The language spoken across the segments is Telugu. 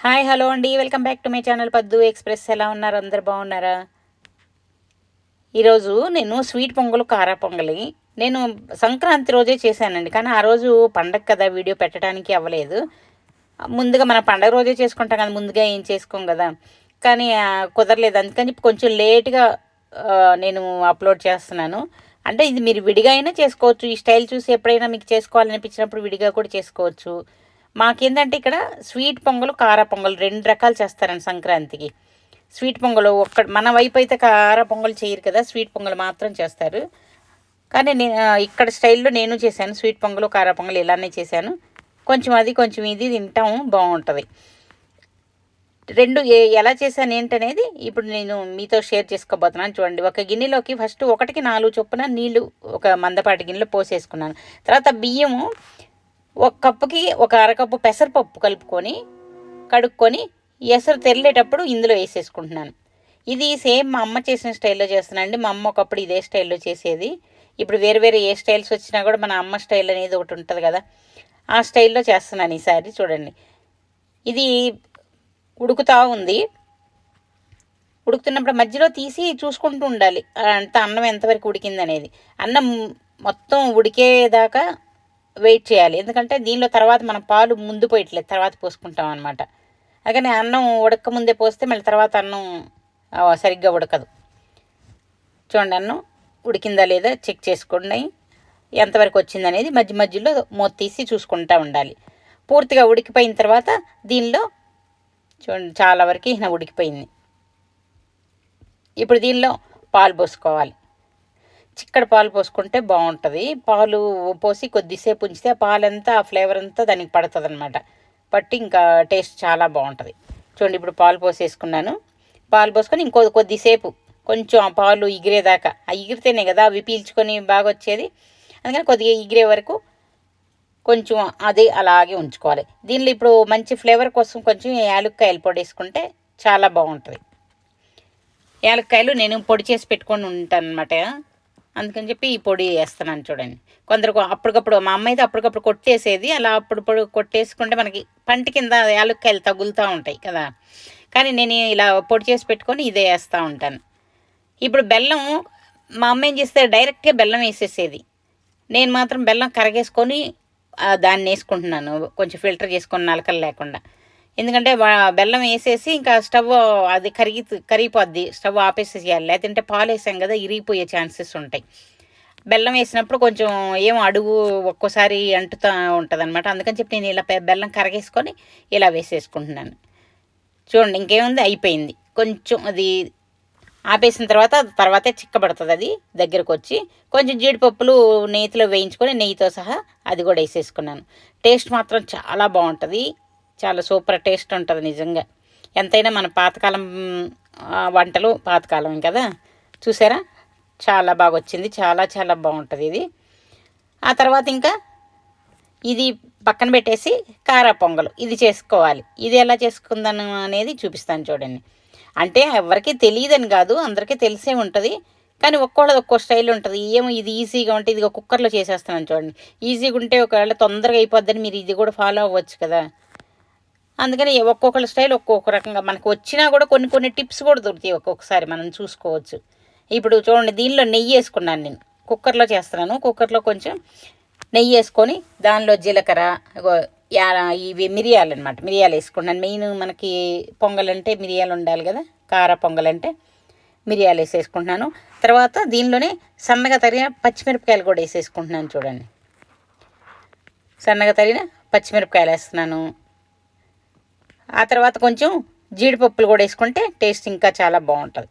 హాయ్ హలో అండి, welcome back to my channel పద్దు ఎక్స్ప్రెస్. ఎలా ఉన్నారు? అందరు బాగున్నారా? ఈరోజు నేను స్వీట్ పొంగల్, కారా పొంగలి నేను సంక్రాంతి రోజే చేశానండి. కానీ ఆ రోజు పండగ కదా, వీడియో పెట్టడానికి అవ్వలేదు. ముందుగా మన పండగ రోజే చేసుకుంటాం కదా, ముందుగా ఏం చేసుకోం కదా. కానీ కుదరలేదు. అందుకని చెప్పి కొంచెం లేట్గా నేను అప్లోడ్ చేస్తున్నాను. అంటే ఇది మీరు విడిగా అయినా చేసుకోవచ్చు. ఈ స్టైల్ చూసి ఎప్పుడైనా మీకు చేసుకోవాలనిపించినప్పుడు విడిగా కూడా చేసుకోవచ్చు. మాకేందంటే ఇక్కడ స్వీట్ పొంగల్, కార పొంగల్ 2 రకాలు చేస్తారండి సంక్రాంతికి. స్వీట్ పొంగల్ మన వైపు అయితే కార పొంగల్ చేయరు కదా, స్వీట్ పొంగల్ మాత్రం చేస్తారు. కానీ నేను ఇక్కడ స్టైల్లో నేను చేశాను. స్వీట్ పొంగల్, కార పొంగల్ ఇలానే చేశాను. కొంచెం అది కొంచెం ఇది తింటాం, బాగుంటుంది. రెండు ఎలా చేశాను ఏంటనేది ఇప్పుడు నేను మీతో షేర్ చేసుకోబోతున్నాను. చూడండి, ఒక గిన్నెలోకి ఫస్ట్ 1కి 4 చొప్పున నీళ్లు ఒక మందపాటి గిన్నెలో పోసేసుకున్నాను. తర్వాత బియ్యము ఒక కప్పుకి ఒక అరకప్పు పెసరపప్పు కలుపుకొని కడుక్కొని ఎసరు తెరిలేటప్పుడు ఇందులో వేసేసుకుంటున్నాను. ఇది సేమ్ మా అమ్మ చేసిన స్టైల్లో చేస్తున్నాను అండి. మా అమ్మ ఒకప్పుడు ఇదే స్టైల్లో చేసేది. ఇప్పుడు వేరు వేరే ఏ స్టైల్స్ వచ్చినా కూడా మన అమ్మ స్టైల్ అనేది ఒకటి ఉంటుంది కదా, ఆ స్టైల్లో చేస్తున్నాను ఈసారి. చూడండి, ఇది ఉడుకుతూ ఉంది. ఉడుకుతున్నప్పుడు మధ్యలో తీసి చూసుకుంటూ ఉండాలి అంత అన్నం ఎంతవరకు ఉడికిందనేది. అన్నం మొత్తం ఉడికేదాకా వెయిట్ చేయాలి. ఎందుకంటే దీనిలో తర్వాత మనం పాలు ముందు పోయట్లేదు, తర్వాత పోసుకుంటాం అనమాట. అందుకని అన్నం ఉడక ముందే పోస్తే మళ్ళీ తర్వాత అన్నం సరిగ్గా ఉడకదు. చూడండి, అన్నం ఉడికిందా లేదా చెక్ చేసుకోండి, ఎంతవరకు వచ్చిందనేది మధ్య మధ్యలో మూత తీసి చూసుకుంటూ ఉండాలి. పూర్తిగా ఉడికిపోయిన తర్వాత దీనిలో చూడండి చాలా వరకు ఉడికిపోయింది. ఇప్పుడు దీనిలో పాలు పోసుకోవాలి. చిక్కడి పాలు పోసుకుంటే బాగుంటుంది. పాలు పోసి కొద్దిసేపు ఉంచితే ఆ పాలంతా, ఆ ఫ్లేవర్ అంతా దానికి పడుతుంది అనమాట. పట్టి ఇంకా టేస్ట్ చాలా బాగుంటుంది. చూడండి, ఇప్పుడు పాలు పోసేసుకున్నాను. పాలు పోసుకొని కొద్దిసేపు కొంచెం ఆ పాలు ఎగిరేదాకా, ఆ ఎగిరితేనే కదా అవి పీల్చుకొని బాగా వచ్చేది. అందుకని కొద్దిగా ఎగిరే వరకు కొంచెం అది అలాగే ఉంచుకోవాలి. దీనిలో ఇప్పుడు మంచి ఫ్లేవర్ కోసం కొంచెం యాలక్కాయలు పొడి వేసుకుంటే చాలా బాగుంటుంది. యాలక్కాయలు నేను పొడి చేసి పెట్టుకొని ఉంటాను అనమాట. అందుకని చెప్పి ఈ పొడి వేస్తున్నాను. చూడండి, కొందరు అప్పటికప్పుడు, మా అమ్మ అయితే అప్పటికప్పుడు కొట్టేసేది. అలా అప్పుడు కొట్టేసుకుంటే మనకి పంట కింద యాలక్కాయలు తగులుతూ ఉంటాయి కదా. కానీ నేను ఇలా పొడి చేసి పెట్టుకొని ఇదే వేస్తూ ఉంటాను. ఇప్పుడు బెల్లం, మా అమ్మ ఏం చేస్తే డైరెక్ట్గా బెల్లం వేసేసేది. నేను మాత్రం బెల్లం కరగేసుకొని దాన్ని వేసుకుంటున్నాను, కొంచెం ఫిల్టర్ చేసుకొని నలకలు లేకుండా. ఎందుకంటే బెల్లం వేసేసి ఇంకా స్టవ్ అది కరిగిపోద్ది, స్టవ్ ఆపేసేయాలి. లేదంటే పాలు వేసాం కదా, ఇరిగిపోయే ఛాన్సెస్ ఉంటాయి. బెల్లం వేసినప్పుడు కొంచెం ఏమో అడుగు ఒక్కోసారి అంటుతూ ఉంటుంది అనమాట. అందుకని చెప్పి నేను ఇలా బెల్లం కరగేసుకొని ఇలా వేసేసుకుంటున్నాను. చూడండి, ఇంకేముంది, అయిపోయింది. కొంచెం అది ఆపేసిన తర్వాతే చిక్కబడుతుంది. అది దగ్గరకు వచ్చి కొంచెం జీడిపప్పులు నెయ్యిలో వేయించుకొని నెయ్యితో సహా అది కూడా వేసేసుకున్నాను. టేస్ట్ మాత్రం చాలా బాగుంటుంది, చాలా సూపర్ టేస్ట్ ఉంటుంది నిజంగా. ఎంతైనా మన పాతకాలం వంటలు పాతకాలం కదా. చూసారా, చాలా బాగా వచ్చింది, చాలా చాలా బాగుంటుంది ఇది. ఆ తర్వాత ఇంకా ఇది పక్కన పెట్టేసి కారా పొంగల్ ఇది చేసుకోవాలి. ఇది ఎలా చేసుకుందాను అనేది చూపిస్తాను. చూడండి, అంటే ఎవరికి తెలియదని కాదు, అందరికీ తెలిసే ఉంటుంది. కానీ ఒక్కోళ్ళది ఒక్కో స్టైల్ ఉంటుంది. ఏమో ఇది ఈజీగా ఉంటే ఇది కుక్కర్లో చేసేస్తున్నాను. చూడండి, ఈజీగా ఉంటే ఒకవేళ తొందరగా అయిపోద్దని మీరు ఇది కూడా ఫాలో అవ్వచ్చు కదా. అందుకని ఒక్కొక్కళ్ళ స్టైల్ ఒక్కొక్క రకంగా మనకు వచ్చినా కూడా కొన్ని కొన్ని టిప్స్ కూడా దొరుకుతాయి ఒక్కొక్కసారి, మనం చూసుకోవచ్చు. ఇప్పుడు చూడండి, దీనిలో నెయ్యి వేసుకున్నాను. నేను కుక్కర్లో చేస్తున్నాను. కుక్కర్లో కొంచెం నెయ్యి వేసుకొని దానిలో జీలకర్ర, ఇవి మిరియాలు అనమాట, మిరియాలు వేసుకున్నాను. మెయిన్ మనకి పొంగల్ అంటే మిరియాలు ఉండాలి కదా, కార పొంగల్ అంటే మిరియాలు వేసేసుకుంటున్నాను. తర్వాత దీనిలోనే సన్నగా తరిగిన పచ్చిమిరపకాయలు కూడా వేసేసుకుంటున్నాను. చూడండి, సన్నగా తరిగిన పచ్చిమిరపకాయలు వేస్తున్నాను. ఆ తర్వాత కొంచెం జీడిపప్పులు కూడా వేసుకుంటే టేస్ట్ ఇంకా చాలా బాగుంటుంది.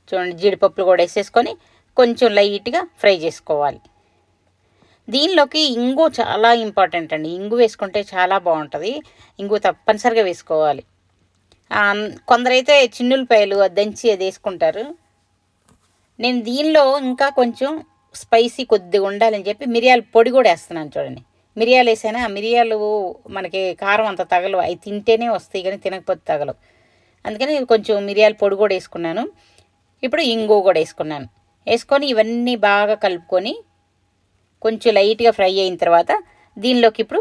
చూడండి, జీడిపప్పులు కూడా వేసేసుకొని కొంచెం లైట్గా ఫ్రై చేసుకోవాలి. దీనిలోకి ఇంగు చాలా ఇంపార్టెంట్ అండి. ఇంగు వేసుకుంటే చాలా బాగుంటుంది. ఇంగు తప్పనిసరిగా వేసుకోవాలి. కొందరైతే చిన్నులపాయలు దంచి అది వేసుకుంటారు. నేను దీనిలో ఇంకా కొంచెం స్పైసీ కొద్దిగా ఉండాలని చెప్పి మిరియాల పొడి కూడా వేస్తున్నాను. చూడండి, మిరియాలు వేసానా, మిరియాలు మనకి కారం అంత తగలవు, అవి తింటేనే వస్తాయి కానీ తినకపోతే తగలవు. అందుకని కొంచెం మిరియాల పొడి కూడా వేసుకున్నాను. ఇప్పుడు ఇంగు కూడా వేసుకున్నాను. వేసుకొని ఇవన్నీ బాగా కలుపుకొని కొంచెం లైట్గా ఫ్రై అయిన తర్వాత దీనిలోకి ఇప్పుడు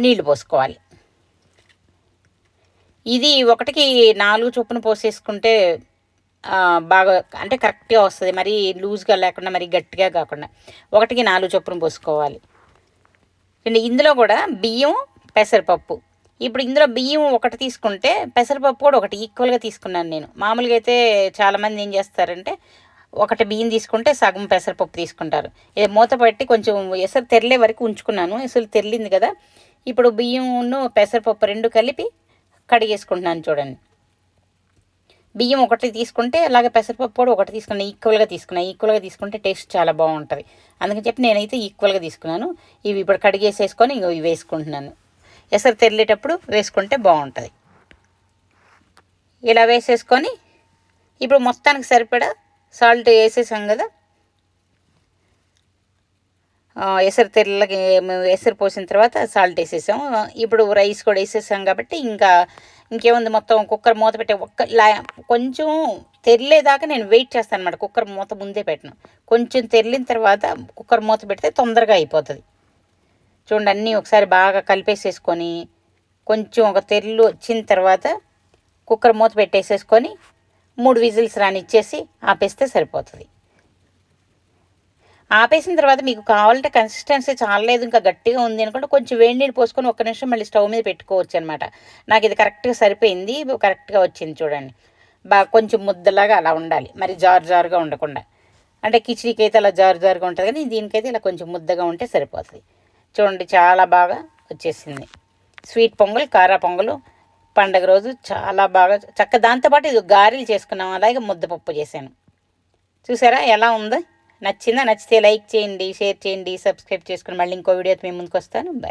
నీళ్లు పోసుకోవాలి. ఇది ఒకటికి 4 చొప్పున పోసేసుకుంటే బాగా అంటే కరెక్ట్గా వస్తుంది. మరీ లూజ్గా లేకుండా మరీ గట్టిగా కాకుండా ఒకటికి 4 చొప్పున పోసుకోవాలి. అండ్ ఇందులో కూడా బియ్యం పెసరపప్పు. ఇప్పుడు ఇందులో బియ్యం ఒకటి తీసుకుంటే పెసరపప్పు కూడా ఒకటి ఈక్వల్గా తీసుకున్నాను నేను. మామూలుగా అయితే చాలామంది ఏం చేస్తారంటే ఒకటి బియ్యం తీసుకుంటే సగం పెసరపప్పు తీసుకుంటారు. ఇది మూత పెట్టి కొంచెం ఎసరు తెరలే వరకు ఉంచుకున్నాను. ఎసరు తెరిలింది కదా, ఇప్పుడు బియ్యంను పెసరపప్పు 2 కలిపి కడిగేసుకుంటున్నాను చూడండి. బియ్యం ఒకటి తీసుకుంటే అలాగే పెసరపప్పు కూడా ఒకటి తీసుకున్నాను. ఈక్వల్గా తీసుకుంటే టేస్ట్ చాలా బాగుంటుంది. అందుకని చెప్పి నేనైతే ఈక్వల్గా తీసుకున్నాను. ఇవి ఇప్పుడు కడిగేసేసుకొని ఇవి వేసుకుంటున్నాను. ఎసరు తెరిలేటప్పుడు వేసుకుంటే బాగుంటుంది. ఇలా వేసేసుకొని ఇప్పుడు మొత్తానికి సరిపడా సాల్ట్ వేసేసాం కదా, ఎసరు పోసిన తర్వాత సాల్ట్ వేసేసాము. ఇప్పుడు రైస్ కూడా వేసేసాం కాబట్టి ఇంకేముంది, మొత్తం కుక్కర్ మూత పెట్టే కొంచెం తెరిలేదాకా నేను వెయిట్ చేస్తాను అన్నమాట. కుక్కర్ మూత ముందే పెట్టను, కొంచెం తెరిలిన తర్వాత కుక్కర్ మూత పెడితే తొందరగా అయిపోతుంది. చూడండి, అన్నీ ఒకసారి బాగా కలిపేసేసుకొని కొంచెం ఒక తెరలు వచ్చిన తర్వాత కుక్కర్ మూత పెట్టేసేసుకొని 3 విజిల్స్ రానిచ్చేసి ఆపేస్తే సరిపోతుంది. ఆపేసిన తర్వాత మీకు కావాలంటే కన్సిస్టెన్సీ చాలలేదు, ఇంకా గట్టిగా ఉంది అనుకుంటే కొంచెం వేడి నీళ్ళు పోసుకొని 1 నిమిషం మళ్ళీ స్టవ్ మీద పెట్టుకోవచ్చు అనమాట. నాకు ఇది కరెక్ట్గా సరిపోయింది, కరెక్ట్గా వచ్చింది చూడండి. బాగా కొంచెం ముద్దలాగా అలా ఉండాలి, మరి జారుగా ఉండకుండా. అంటే కిచిడీకి అయితే అలా జారుగా ఉంటుంది, కానీ దీనికైతే ఇలా కొంచెం ముద్దగా ఉంటే సరిపోతుంది. చూడండి, చాలా బాగా వచ్చేసింది. స్వీట్ పొంగల్, కారా పొంగలు పండగ రోజు చాలా బాగా దాంతోపాటు ఇది గారెలు చేసుకున్నాం, అలాగే ముద్దపప్పు చేశాను. చూసారా ఎలా ఉందో? నచ్చితే లైక్ చేయండి, షేర్ చేయండి, సబ్స్క్రైబ్ చేసుకుని మళ్ళీ ఇంకో వీడియోతో మేము ముందుకు వస్తాను. బాయ్.